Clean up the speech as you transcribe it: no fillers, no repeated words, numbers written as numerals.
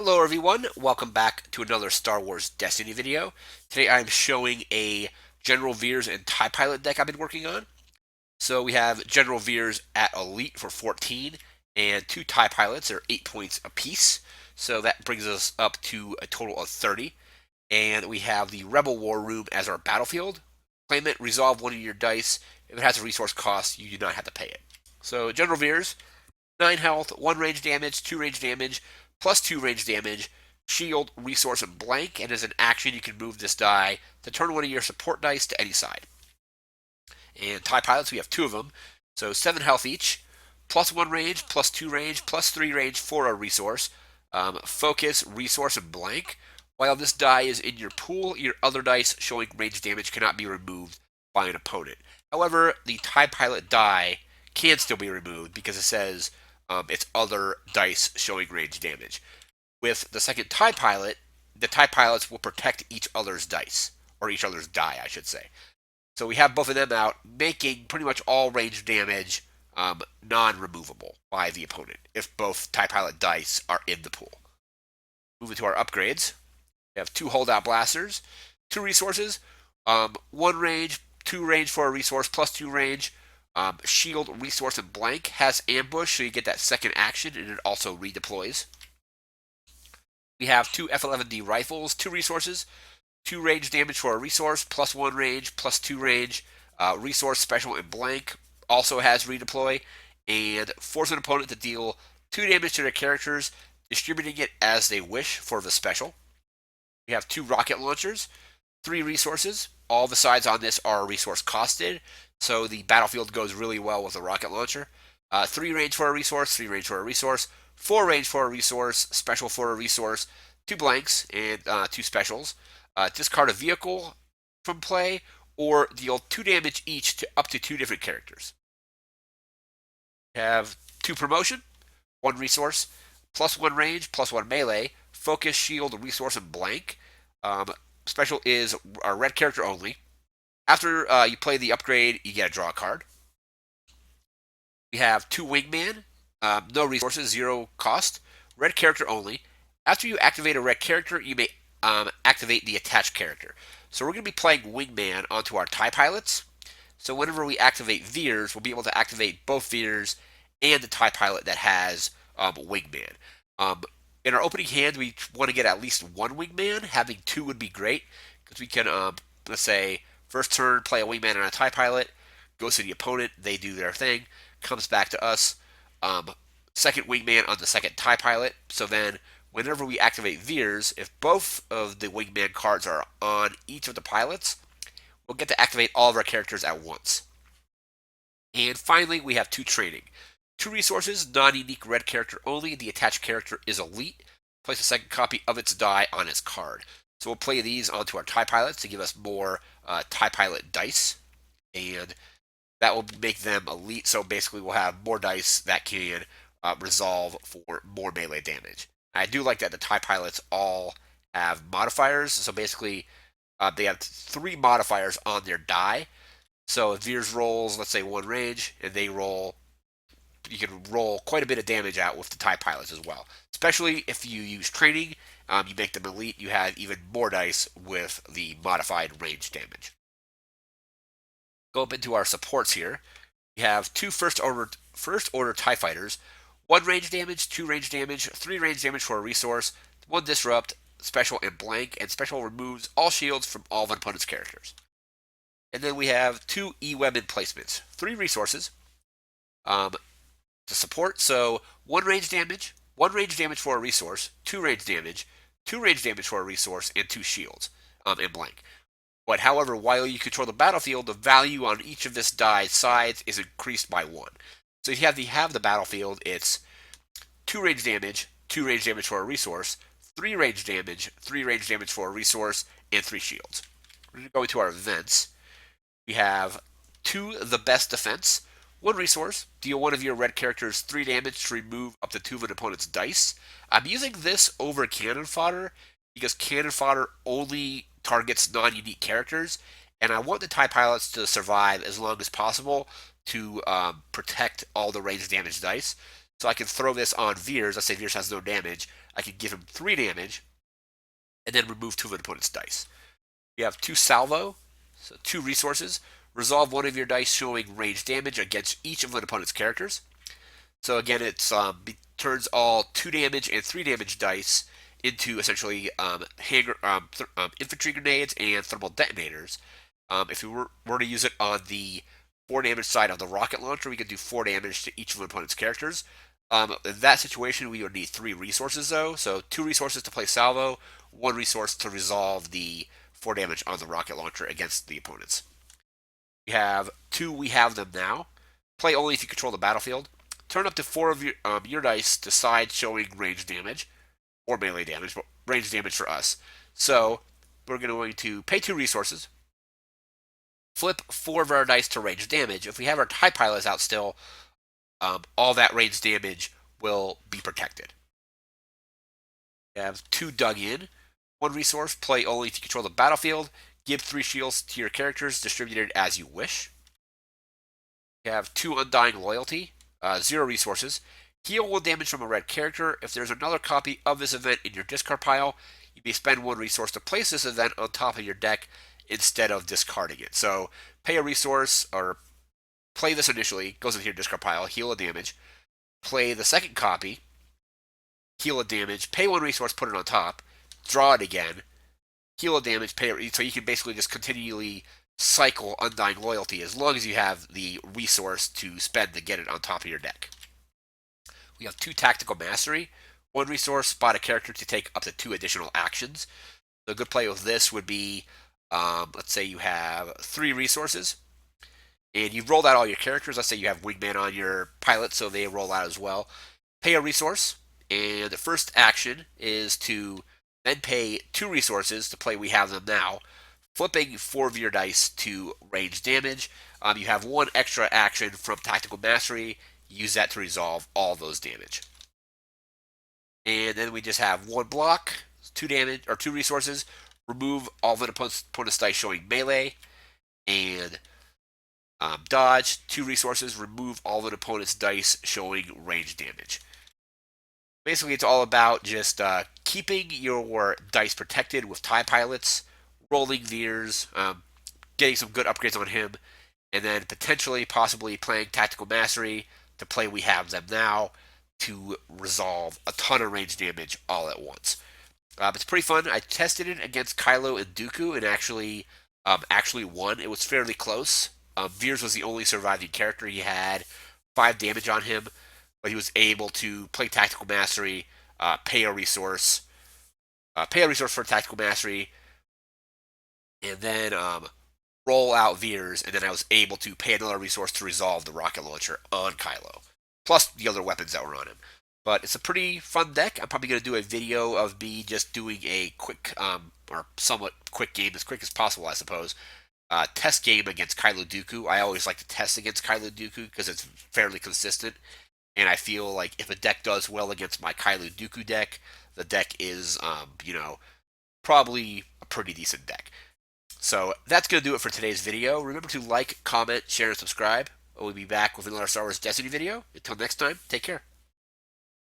Hello everyone, welcome back to another Star Wars Destiny video. Today I'm showing a General Veers and TIE Pilot deck I've been working on. So we have General Veers at Elite for 14, and two TIE Pilots are 8 points apiece. So that brings us up to a total of 30. And we have the Rebel War Room as our battlefield. Claim it, resolve one of your dice. If it has a resource cost, you do not have to pay it. So General Veers, 9 health, 1 range damage, 2 range damage, plus 2 range damage, shield, resource, and blank, and as an action you can move this die to turn one of your support dice to any side. And TIE Pilots, we have 2 of them, so 7 health each, plus 1 range, plus 2 range, plus 3 range for a resource, focus, resource, and blank. While this die is in your pool, your other dice showing range damage cannot be removed by an opponent. However, the TIE Pilot die can still be removed because it says its other dice showing range damage. With the second TIE Pilot, the TIE Pilots will protect each other's dice, or each other's die, I should say. So we have both of them out, making pretty much all range damage non-removable by the opponent if both TIE Pilot dice are in the pool. Moving to our upgrades, we have 2 Holdout Blasters, 2 resources, 1 range, 2 range for a resource, plus 2 range, shield, resource, and blank. Has ambush, so you get that second action, and it also redeploys. We have 2 F-11D rifles, 2 resources, 2 range damage for a resource, plus 1 range, plus 2 range, resource, special, and blank. Also has redeploy, and force an opponent to deal 2 damage to their characters, distributing it as they wish for the special. We have 2 rocket launchers, 3 resources. All the sides on this are resource costed, so the battlefield goes really well with a rocket launcher. 3 range for a resource, 3 range for a resource, 4 range for a resource, special for a resource, 2 blanks, and 2 specials. Discard a vehicle from play, or deal 2 damage each to up to 2 different characters. We have 2 promotion, 1 resource, plus 1 range, plus 1 melee, focus, shield, resource, and blank. Special is a red character only. After you play the upgrade, you get a draw card. We have 2 Wingman, no resources, 0 cost, red character only. After you activate a red character, you may activate the attached character. So we're going to be playing Wingman onto our TIE Pilots. So whenever we activate Veers, we'll be able to activate both Veers and the TIE Pilot that has Wingman. In our opening hand, we want to get at least 1 Wingman. Having 2 would be great, because we can, let's say, first turn, play a Wingman on a TIE Pilot, goes to the opponent, they do their thing, comes back to us. Second Wingman on the second TIE Pilot. So then, whenever we activate Veers, if both of the Wingman cards are on each of the pilots, we'll get to activate all of our characters at once. And finally, we have 2 training. 2 resources, non-unique red character only. The attached character is elite. Place a second copy of its die on its card. So we'll play these onto our TIE Pilots to give us more TIE Pilot dice. And that will make them elite. So basically, we'll have more dice that can resolve for more melee damage. I do like that the TIE Pilots all have modifiers. So basically, they have 3 modifiers on their die. So if Veers rolls, let's say 1 range, and they roll, you can roll quite a bit of damage out with the TIE Pilots as well. Especially if you use training, you make them elite, you have even more dice with the modified range damage. Go up into our supports here. We have 2 first order TIE Fighters, 1 range damage, 2 range damage, 3 range damage for a resource, 1 disrupt, special, and blank, and special removes all shields from all of an opponent's characters. And then we have 2 E-Web Emplacements, 3 resources to support. So 1 range damage, 1 range damage for a resource, 2 range damage, 2 range damage for a resource, and 2 shields, and blank. But however, while you control the battlefield, the value on each of this die's sides is increased by 1. So if you have the battlefield, it's 2 range damage, 2 range damage for a resource, 3 range damage, 3 range damage for a resource, and 3 shields. We're going to go into our events. We have 2 the best defense, 1 resource, deal 1 of your red characters 3 damage to remove up to 2 of an opponent's dice. I'm using this over cannon fodder because cannon fodder only targets non-unique characters, and I want the TIE Pilots to survive as long as possible to protect all the range damage dice. So I can throw this on Veers. Let's say Veers has no damage. I can give him 3 damage, and then remove 2 of an opponent's dice. You have 2 salvo, so 2 resources. Resolve one of your dice showing range damage against each of an opponent's characters. So again, it's turns all 2 damage and 3 damage dice into essentially infantry grenades and thermal detonators. If we were to use it on the 4 damage side of the rocket launcher, we could do 4 damage to each of an opponent's characters. In that situation, we would need 3 resources though. So 2 resources to play salvo, 1 resource to resolve the 4 damage on the rocket launcher against the opponents. We have 2 We Have Them Now. Play only if you control the battlefield. Turn up to 4 of your dice to side showing range damage, or melee damage, but range damage for us. So we're going to pay 2 resources, flip 4 of our dice to range damage. If we have our TIE pilots out still, all that range damage will be protected. We have 2 Dug In. 1 resource, play only if you control the battlefield. Give 3 shields to your characters, distributed as you wish. We have 2 Undying Loyalty. 0 resources. Heal 1 damage from a red character. If there's another copy of this event in your discard pile, you may spend 1 resource to place this event on top of your deck instead of discarding it. So pay a resource, or play this initially, goes into your discard pile, heal a damage. Play the second copy, heal a damage, pay 1 resource, put it on top, draw it again, heal a damage, pay it. So you can basically just continually cycle Undying Loyalty as long as you have the resource to spend to get it on top of your deck. We have 2 Tactical Mastery. 1 resource, spot a character to take up to 2 additional actions. So a good play with this would be, let's say you have 3 resources, and you've rolled out all your characters. Let's say you have Wingman on your pilot, so they roll out as well. Pay a resource, and the first action is to then pay 2 resources to play We Have Them Now, flipping 4 of your dice to range damage. You have 1 extra action from Tactical Mastery. Use that to resolve all those damage. And then we just have 1 block, 2 damage, or 2 resources. Remove all of an opponent's dice showing melee, and dodge 2 resources. Remove all of an opponent's dice showing range damage. Basically, it's all about just keeping your dice protected with TIE pilots, rolling Veers, getting some good upgrades on him, and then potentially, possibly playing Tactical Mastery to play We Have Them Now to resolve a ton of range damage all at once. It's pretty fun. I tested it against Kylo and Dooku and actually won. It was fairly close. Veers was the only surviving character. He had 5 damage on him, but he was able to play Tactical Mastery, pay a resource for Tactical Mastery, and then roll out Veers, and then I was able to pay another resource to resolve the rocket launcher on Kylo, plus the other weapons that were on him. But it's a pretty fun deck. I'm probably going to do a video of me just doing a quick, or somewhat quick game, as quick as possible, I suppose, test game against Kylo Dooku. I always like to test against Kylo Dooku because it's fairly consistent, and I feel like if a deck does well against my Kylo Dooku deck, the deck is, probably a pretty decent deck. So that's going to do it for today's video. Remember to like, comment, share, and subscribe. We'll be back with another Star Wars Destiny video. Until next time, take care.